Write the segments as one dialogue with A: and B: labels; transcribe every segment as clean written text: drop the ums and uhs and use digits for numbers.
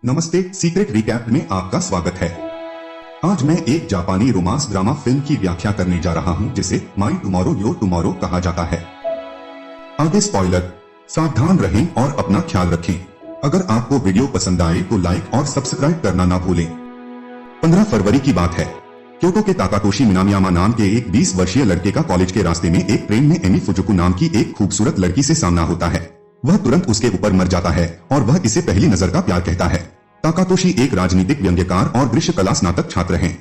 A: नमस्ते, secret recap में आपका स्वागत है। आज मैं एक जापानी रोमांस ड्रामा फिल्म की व्याख्या करने जा रहा हूं जिसे माई टुमारो योर टुमारो कहा जाता है। आगे स्पॉइलर, सावधान रहें और अपना ख्याल रखें। अगर आपको वीडियो पसंद आए तो लाइक और सब्सक्राइब करना ना भूलें। 15 फरवरी की बात है। क्योटो के ताकातोशी मिनामियामा नाम के एक 20 वर्षीय लड़के का कॉलेज के रास्ते में एक ट्रेन में एमी फुजुकु नाम की एक खूबसूरत लड़की से सामना होता है। वह तुरंत उसके ऊपर मर जाता है और वह इसे पहली नजर का प्यार कहता है। ताकातोशी एक राजनीतिक व्यंग्यकार और दृश्य कला स्नातक छात्र हैं।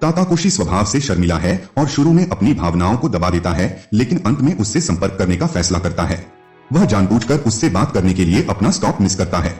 A: ताकातोशी स्वभाव से शर्मिला है और शुरू में अपनी भावनाओं को दबा देता है, लेकिन अंत में उससे संपर्क करने का फैसला करता है। वह जानबूझकर उससे बात करने के लिए अपना स्टॉप मिस करता है।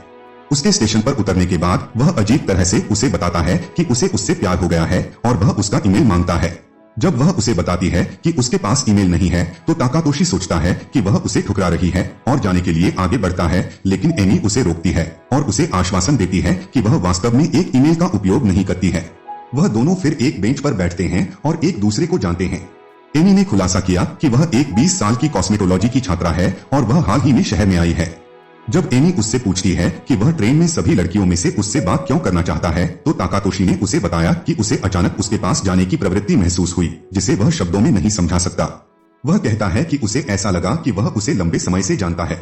A: उसके स्टेशन पर उतरने के बाद वह अजीब तरह से उसे बताता है कि उसे उससे प्यार हो गया है और वह उसका ईमेल मांगता है। जब वह उसे बताती है कि उसके पास ईमेल नहीं है तो ताकातोशी सोचता है कि वह उसे ठुकरा रही है और जाने के लिए आगे बढ़ता है, लेकिन एमी उसे रोकती है और उसे आश्वासन देती है कि वह वास्तव में एक ईमेल का उपयोग नहीं करती है। वह दोनों फिर एक बेंच पर बैठते हैं और एक दूसरे को जानते हैं। एमी ने खुलासा किया कि वह एक 20 साल की कॉस्मेटोलॉजी की छात्रा है और वह हाल ही में शहर में आई है। जब एमी उससे पूछती है कि वह ट्रेन में सभी लड़कियों में से उससे बात क्यों करना चाहता है, तो ताकातोशी ने उसे बताया कि उसे अचानक उसके पास जाने की प्रवृत्ति महसूस हुई, जिसे वह शब्दों में नहीं समझा सकता। वह कहता है कि उसे ऐसा लगा कि वह उसे लंबे समय से जानता है।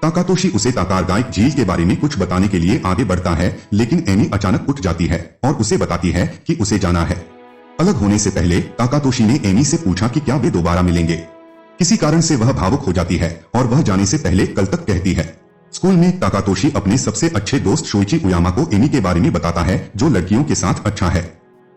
A: ताकातोशी उसे ताकारगाइक झील के बारे में कुछ बताने के लिए आगे बढ़ता है, लेकिन एमी अचानक उठ जाती है और उसे बताती है कि उसे जाना है। अलग होने से पहले ताकातोशी ने एमी से पूछा कि क्या वे दोबारा मिलेंगे। किसी कारण से वह भावुक हो जाती है और वह जाने से पहले कल तक कहती है। स्कूल में ताकातोशी अपने सबसे अच्छे दोस्त शोइची उयामा को एमी के बारे में बताता है, जो लड़कियों के साथ अच्छा है।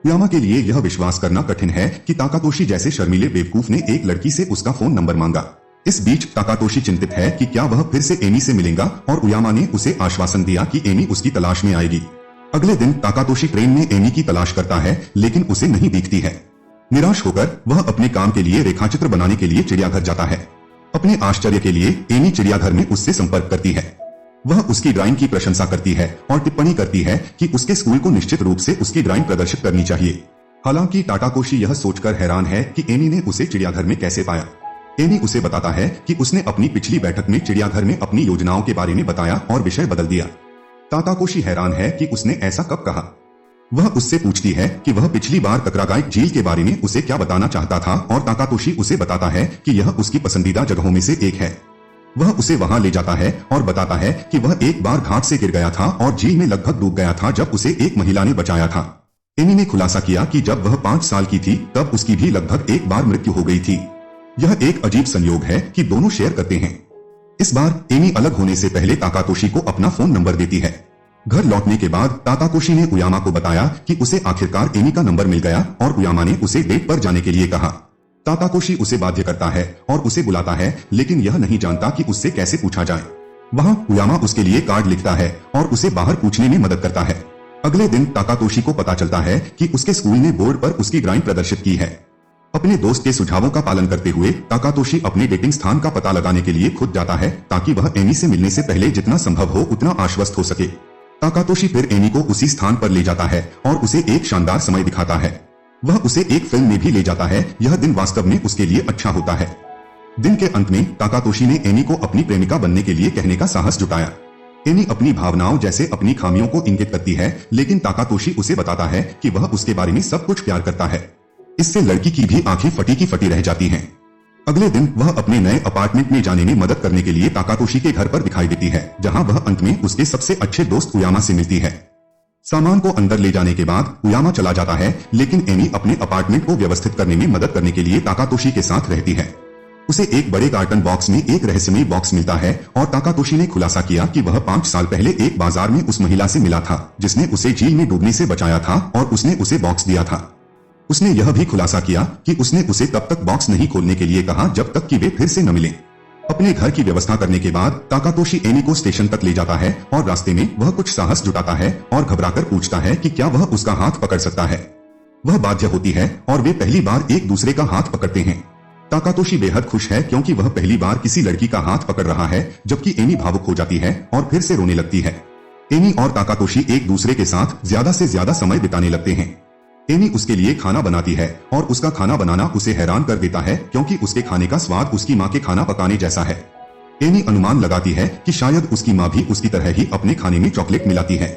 A: उयामा के लिए यह विश्वास करना कठिन है कि ताकातोशी जैसे शर्मीले बेवकूफ ने एक लड़की से उसका फोन नंबर मांगा। इस बीच ताकातोशी चिंतित है कि क्या वह फिर से एमी से मिलेगा और उयामा ने उसे आश्वासन दिया कि एमी उसकी तलाश में आएगी। अगले दिन ताकातोशी ट्रेन में एमी की तलाश करता है, लेकिन उसे नहीं दिखती है। निराश होकर वह अपने काम के लिए रेखाचित्र बनाने के लिए चिड़ियाघर जाता है। अपने आश्चर्य के लिए एमी चिड़ियाघर में उससे संपर्क करती है। वह उसकी ड्राइंग की प्रशंसा करती है और टिप्पणी करती है कि उसके स्कूल को निश्चित रूप से उसकी ड्राइंग प्रदर्शित करनी चाहिए। हालांकि ताकातोशी यह सोचकर हैरान है कि एमी ने उसे चिड़ियाघर में कैसे पाया। एमी उसे बताता है कि उसने अपनी पिछली बैठक में चिड़ियाघर में अपनी योजनाओं के बारे में बताया और विषय बदल दिया। ताकातोशी हैरान है कि उसने ऐसा कब कहा। वह उससे पूछती है कि वह पिछली बार ताकारगाइक झील के बारे में उसे क्या बताना चाहता था और ताकातोशी उसे बताता है कि यह उसकी पसंदीदा जगहों में से एक है। वह उसे वहां ले जाता है और बताता है कि वह एक बार घाट से गिर गया था और झील में लगभग डूब गया था जब उसे एक महिला ने बचाया था। एमी ने खुलासा किया कि जब वह 5 साल की थी तब उसकी भी लगभग एक बार मृत्यु हो गई थी। यह एक अजीब संयोग है कि दोनों शेयर करते हैं। इस बार एमी अलग होने से पहले ताकातोशी को अपना फोन नंबर देती है। घर लौटने के बाद ताकातोशी ने उयामा को बताया कि उसे आखिरकार एमी का नंबर मिल गया और उयामा ने उसे डेट पर जाने के लिए कहा। ताकातोशी उसे बाध्य करता है और उसे बुलाता है, लेकिन यह नहीं जानता कि उससे कैसे पूछा जाए। वहां उयामा उसके लिए कार्ड लिखता है और उसे बाहर पूछने में मदद करता है। अगले दिन ताकातोशी को पता चलता है कि उसके स्कूल ने बोर्ड पर उसकी ड्राइंग प्रदर्शित की है। अपने दोस्त के सुझावों का पालन करते हुए ताकातोशी अपने डेटिंग स्थान का पता लगाने के लिए खुद जाता है, ताकि वह एमी से मिलने से पहले जितना संभव हो उतना आश्वस्त हो सके। ताकातोशी फिर एमी को उसी स्थान पर ले जाता है और उसे एक शानदार समय दिखाता है। वह उसे एक फिल्म में भी ले जाता है। यह दिन वास्तव में उसके लिए अच्छा होता है। दिन के अंत में ताकातोशी ने एमी को अपनी प्रेमिका बनने के लिए कहने का साहस जुटाया। एमी अपनी भावनाओं जैसे अपनी खामियों को इंगित करती है, लेकिन ताकातोशी उसे बताता है कि वह उसके बारे में सब कुछ प्यार करता है। इससे लड़की की भी आंखें फटी की फटी रह जाती हैं। अगले दिन वह अपने नए अपार्टमेंट में जाने में मदद करने के लिए ताकातोशी के घर पर दिखाई देती है, जहां वह अंत में उसके सबसे अच्छे दोस्त उयामा से मिलती है। सामान को अंदर ले जाने के बाद उयामा चला जाता है, लेकिन एमी अपने अपार्टमेंट को व्यवस्थित करने में मदद करने के लिए ताकातोशी के साथ रहती है। उसे एक बड़े कार्टन बॉक्स में एक रहस्यमयी बॉक्स मिलता है और ताकातोशी ने खुलासा किया कि वह 5 साल पहले एक बाजार में उस महिला से मिला था जिसने उसे झील में डूबने से बचाया था और उसने उसे बॉक्स दिया था। उसने यह भी खुलासा किया कि उसने उसे तब तक बॉक्स नहीं खोलने के लिए कहा जब तक कि वे फिर से न मिलें। अपने घर की व्यवस्था करने के बाद ताकातोशी एमी को स्टेशन तक ले जाता है और रास्ते में वह कुछ साहस जुटाता है और घबराकर पूछता है कि क्या वह उसका हाथ पकड़ सकता है। वह बाध्य होती है और वे पहली बार एक दूसरे का हाथ पकड़ते हैं। ताकातोशी बेहद खुश है क्योंकि वह पहली बार किसी लड़की का हाथ पकड़ रहा है, जबकि एमी भावुक हो जाती है और फिर से रोने लगती है। एमी और ताकातोशी एक दूसरे के साथ ज्यादा से ज्यादा समय बिताने लगते हैं। एमी उसके लिए खाना बनाती है और उसका खाना बनाना उसे हैरान कर देता है, क्योंकि उसके खाने का स्वाद उसकी माँ के खाना पकाने जैसा है। एमी अनुमान लगाती है कि शायद उसकी माँ भी उसकी तरह ही अपने खाने में चॉकलेट मिलाती है।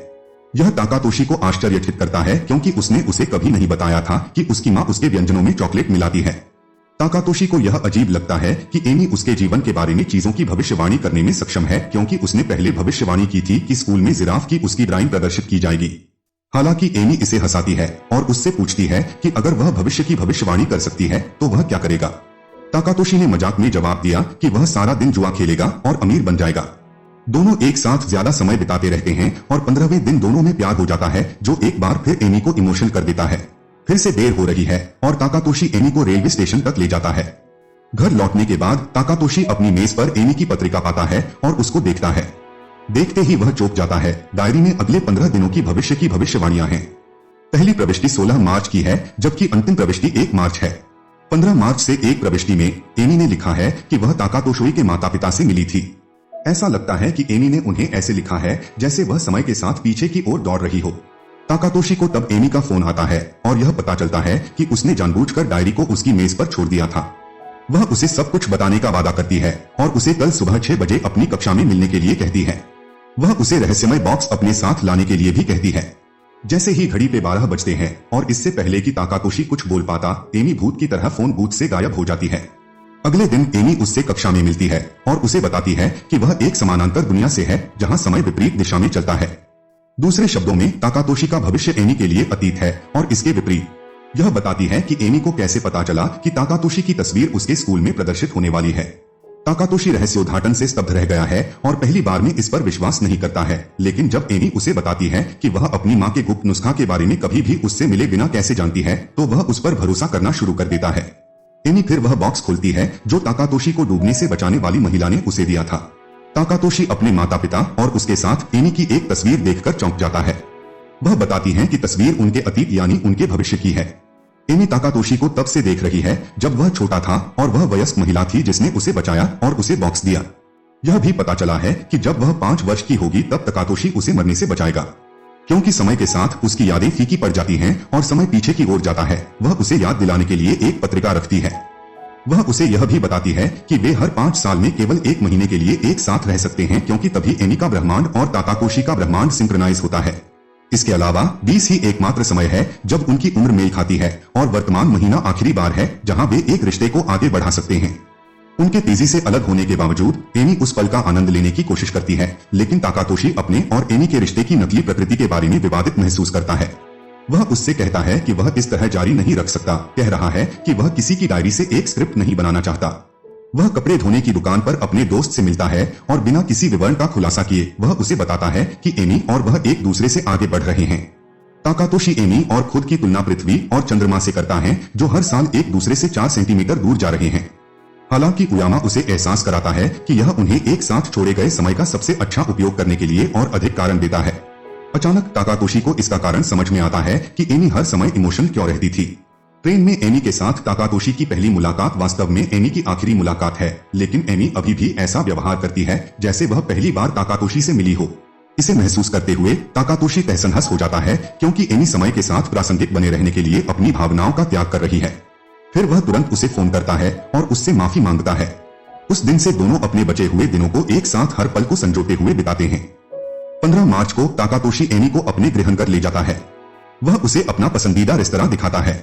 A: यह ताकातोशी को आश्चर्यचकित करता है क्योंकि उसने उसे कभी नहीं बताया था कि उसकी माँ उसके व्यंजनों में चॉकलेट मिलाती है। ताकातोशी को यह अजीब लगता है कि एमी उसके जीवन के बारे में चीजों की भविष्यवाणी करने में सक्षम है, क्योंकि उसने पहले भविष्यवाणी की थी कि स्कूल में जिराफ की उसकी ड्राइंग प्रदर्शित की जाएगी। हालांकि एमी इसे हंसाती है और उससे पूछती है कि अगर वह भविष्य की भविष्यवाणी कर सकती है तो वह क्या करेगा। ताकातोशी ने मजाक में जवाब दिया कि वह सारा दिन जुआ खेलेगा और अमीर बन जाएगा। दोनों एक साथ ज्यादा समय बिताते रहते हैं और 15वें दिन दोनों में प्यार हो जाता है, जो एक बार फिर एमी को इमोशनल कर देता है। फिर से देर हो रही है और ताकातोशी एमी को रेलवे स्टेशन तक ले जाता है। घर लौटने के बाद ताकातोशी अपनी मेज पर एमी की पत्रिका पाता है और उसको देखता है। देखते ही वह चौंक जाता है। डायरी में अगले 15 दिनों की भविष्यवाणियां हैं। पहली प्रविष्टि 16 मार्च की है, जबकि अंतिम प्रविष्टि 1 मार्च है। 15 मार्च से एक प्रविष्टि में एमी ने लिखा है कि वह ताकातोशी के माता पिता से मिली थी। ऐसा लगता है कि एमी ने उन्हें ऐसे लिखा है जैसे वह समय के साथ पीछे की ओर दौड़ रही हो। ताकातोशी को तब एमी का फोन आता है और यह पता चलता है कि उसने जानबूझकर डायरी को उसकी मेज पर छोड़ दिया था। वह उसे सब कुछ बताने का वादा करती है और उसे कल सुबह 6 बजे अपनी कक्षा में मिलने के लिए कहती है। वह उसे रहस्यमय बॉक्स अपने साथ लाने के लिए भी कहती है। जैसे ही घड़ी पे 12 बजते हैं और इससे पहले कि ताकातोशी कुछ बोल पाता, एमी भूत की तरह फोन बूथ से गायब हो जाती है। अगले दिन एमी उससे कक्षा में मिलती है और उसे बताती है कि वह एक समानांतर दुनिया से है जहां समय विपरीत दिशा में चलता है। दूसरे शब्दों में ताकातोशी का भविष्य एमी के लिए अतीत है और इसके विपरीत। यह बताती है कि एमी को कैसे पता चला कि ताकातोशी की तस्वीर उसके स्कूल में प्रदर्शित होने वाली है। ताकातोशी रहस्योद्घाटन से स्तब्ध रह गया है और पहली बार में इस पर विश्वास नहीं करता है, लेकिन जब एमी उसे बताती है कि वह अपनी माँ के गुप्त नुस्खा के बारे में कभी भी उससे मिले बिना कैसे जानती है, तो वह उस पर भरोसा करना शुरू कर देता है। एमी फिर वह बॉक्स खोलती है जो ताकातोशी को डूबने से बचाने वाली महिला ने उसे दिया था। ताकातोशी अपने माता पिता और उसके साथ एमी की एक तस्वीर देखकर चौंक जाता है। वह बताती है कि तस्वीर उनके अतीत यानी उनके भविष्य की है। एमी ताकातोशी को तब से देख रही है जब वह छोटा था और वह वयस्क महिला थी जिसने उसे बचाया और उसे बॉक्स दिया। यह भी पता चला है कि जब वह 5 वर्ष की होगी तब ताकातोशी उसे मरने से बचाएगा। क्योंकि समय के साथ उसकी यादें फीकी पड़ जाती हैं और समय पीछे की ओर जाता है, वह उसे याद दिलाने के लिए एक पत्रिका रखती है। वह उसे यह भी बताती है कि वे हर 5 साल में केवल 1 महीने के लिए एक साथ रह सकते हैं, क्योंकि तभी एमी का ब्रह्मांड और ताकातोशी का ब्रह्मांड सिंक्रोनाइज होता है। इसके अलावा 20 ही एकमात्र समय है जब उनकी उम्र मेल खाती है और वर्तमान महीना आखिरी बार है जहां वे एक रिश्ते को आगे बढ़ा सकते हैं। उनके तेजी से अलग होने के बावजूद एमी उस पल का आनंद लेने की कोशिश करती है, लेकिन ताकातोशी अपने और एमी के रिश्ते की नकली प्रकृति के बारे में विवादित महसूस करता है। वह उससे कहता है कि वह इस तरह जारी नहीं रख सकता, कह रहा है कि वह किसी की डायरी से एक स्क्रिप्ट नहीं बनाना चाहता। वह कपड़े धोने की दुकान पर अपने दोस्त से मिलता है और बिना किसी विवरण का खुलासा किए वह उसे बताता है कि एमी और वह एक दूसरे से आगे बढ़ रहे हैं। ताकातोशी एमी और खुद की तुलना पृथ्वी और चंद्रमा से करता है, जो हर साल एक दूसरे से 4 सेंटीमीटर दूर जा रहे हैं। हालांकि उयामा उसे एहसास कराता है कि यह उन्हें एक साथ छोड़े गए समय का सबसे अच्छा उपयोग करने के लिए और अधिक कारण देता है। अचानक ताकातोशी को इसका कारण समझ में आता है कि एमी हर समय इमोशनल क्यों रहती थी। ट्रेन में एमी के साथ ताकातोशी की पहली मुलाकात वास्तव में एमी की आखिरी मुलाकात है, लेकिन एमी अभी भी ऐसा व्यवहार करती है जैसे वह पहली बार ताकातोशी से मिली हो। इसे महसूस करते हुए ताकातोशी तहस-नहस हो जाता है, क्योंकि एमी समय के साथ प्रासंगिक बने रहने के लिए अपनी भावनाओं का त्याग कर रही है। फिर वह तुरंत उसे फोन करता है और उससे माफी मांगता है। उस दिन से दोनों अपने बचे हुए दिनों को एक साथ हर पल को संजोते हुए बिताते हैं। 15 मार्च को ताकातोशी एमी को अपने गृहनगर ले जाता है। वह उसे अपना पसंदीदा रेस्तरां दिखाता है।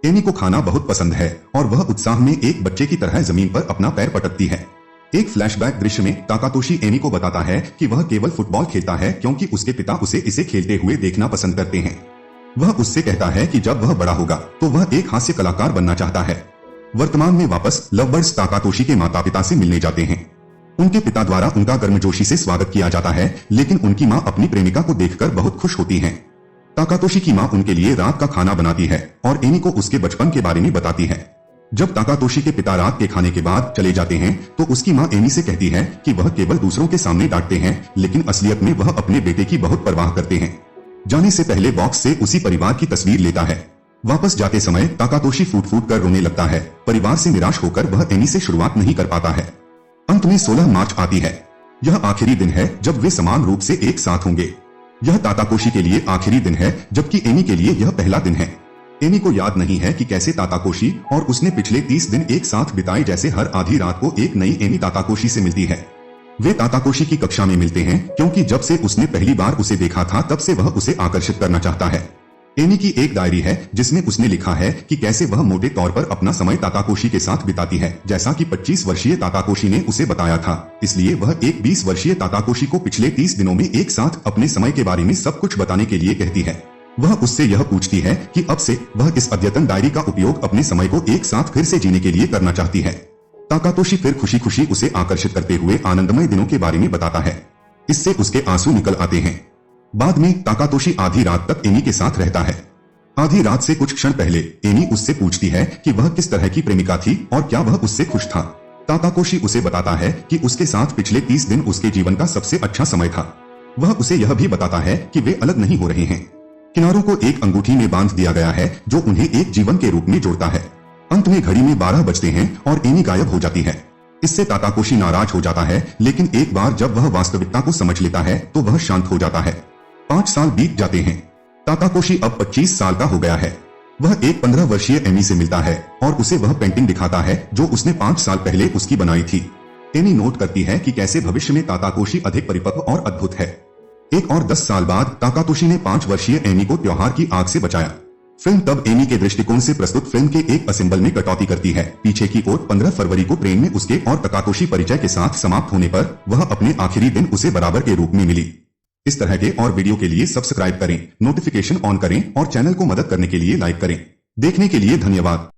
A: एमी को खाना बहुत पसंद है और वह उत्साह में एक बच्चे की तरह जमीन पर अपना पैर पटकती है। एक फ्लैशबैक दृश्य में ताकातोशी एमी को बताता है कि वह केवल फुटबॉल खेलता है क्योंकि उसके पिता उसे इसे खेलते हुए देखना पसंद करते हैं। वह उससे कहता है कि जब वह बड़ा होगा तो वह एक हास्य कलाकार बनना चाहता है। वर्तमान में वापस लवबर्ड्स ताकातोशी के माता पिता से मिलने जाते हैं। उनके पिता द्वारा उनका गर्मजोशी से स्वागत किया जाता है, लेकिन उनकी माँ अपनी प्रेमिका को देखकर बहुत खुश होती हैं। ताकातोशी की माँ उनके लिए रात का खाना बनाती है और एमी को उसके बचपन के बारे में बताती है। जब ताकातोशी के पिता रात के खाने के बाद चले जाते हैं तो उसकी माँ एमी से कहती है कि वह केवल दूसरों के सामने डांटते हैं, लेकिन असलियत में वह अपने बेटे की बहुत परवाह करते हैं। जाने से पहले बॉक्स से उसी परिवार की तस्वीर लेता है। वापस जाते समय ताकातोशी फूट फूट कर रोने लगता है। परिवार से निराश होकर वह एमी से शुरुआत नहीं कर पाता है। अंत में 16 मार्च आती है। यह आखिरी दिन है जब वे समान रूप से एक साथ होंगे। यह ताकातोशी के लिए आखिरी दिन है, जबकि एमी के लिए यह पहला दिन है। एमी को याद नहीं है कि कैसे ताकातोशी और उसने पिछले 30 दिन एक साथ बिताए, जैसे हर आधी रात को एक नई एमी ताकातोशी से मिलती है। वे ताताकोशी की कक्षा में मिलते हैं क्योंकि जब से उसने पहली बार उसे देखा था तब से वह उसे आकर्षित करना चाहता है। एमी की एक डायरी है जिसमें उसने लिखा है कि कैसे वह मोटे तौर पर अपना समय ताताकोशी के साथ बिताती है, जैसा कि 25 वर्षीय ताताकोशी ने उसे बताया था। इसलिए वह एक 20 वर्षीय ताताकोशी को पिछले 30 दिनों में एक साथ अपने समय के बारे में सब कुछ बताने के लिए कहती है। वह उससे यह पूछती है कि अब से वह इस अद्यतन डायरी का उपयोग अपने समय को एक साथ फिर से जीने के लिए करना चाहती है। ताकातोशी फिर खुशी खुशी उसे आकर्षित करते हुए आनंदमय दिनों के बारे में बताता है। इससे उसके आंसू निकल आते हैं। बाद में ताकातोशी आधी रात तक एमी के साथ रहता है। आधी रात से कुछ क्षण पहले एमी उससे पूछती है कि वह किस तरह की प्रेमिका थी और क्या वह उससे खुश था। ताकातोशी उसे बताता है कि उसके साथ पिछले 30 दिन उसके जीवन का सबसे अच्छा समय था। वह उसे यह भी बताता है कि वे अलग नहीं हो रहे हैं। किनारों को एक अंगूठी में बांध दिया गया है जो उन्हें एक जीवन के रूप में जोड़ता है। अंत में घड़ी में 12 बजते हैं और एमी गायब हो जाती है। इससे ताकातोशी नाराज हो जाता है, लेकिन एक बार जब वह वास्तविकता को समझ लेता है तो वह शांत हो जाता है। 5 साल बीत जाते हैं। ताकातोशी अब 25 साल का हो गया है। वह एक 15 वर्षीय एमी से मिलता है और उसे वह पेंटिंग दिखाता है जो उसने 5 साल पहले उसकी बनाई थी। एमी नोट करती है कि कैसे भविष्य में ताकातोशी अधिक परिपक्व और अद्भुत है। एक और 10 साल बाद ताकातोशी ने 5 वर्षीय एमी को त्योहार की आग से बचाया। फिल्म तब एमी के दृष्टिकोण से प्रस्तुत फिल्म के एक असेंबल में कटौती करती है। पीछे की ओर 15 फरवरी को ट्रेन में उसके और ताकातोशी परिचय के साथ समाप्त होने पर वह अपने आखिरी दिन उसे बराबर के रूप में मिली। इस तरह के और वीडियो के लिए सब्सक्राइब करें, नोटिफिकेशन ऑन करें और चैनल को मदद करने के लिए लाइक करें। देखने के लिए धन्यवाद।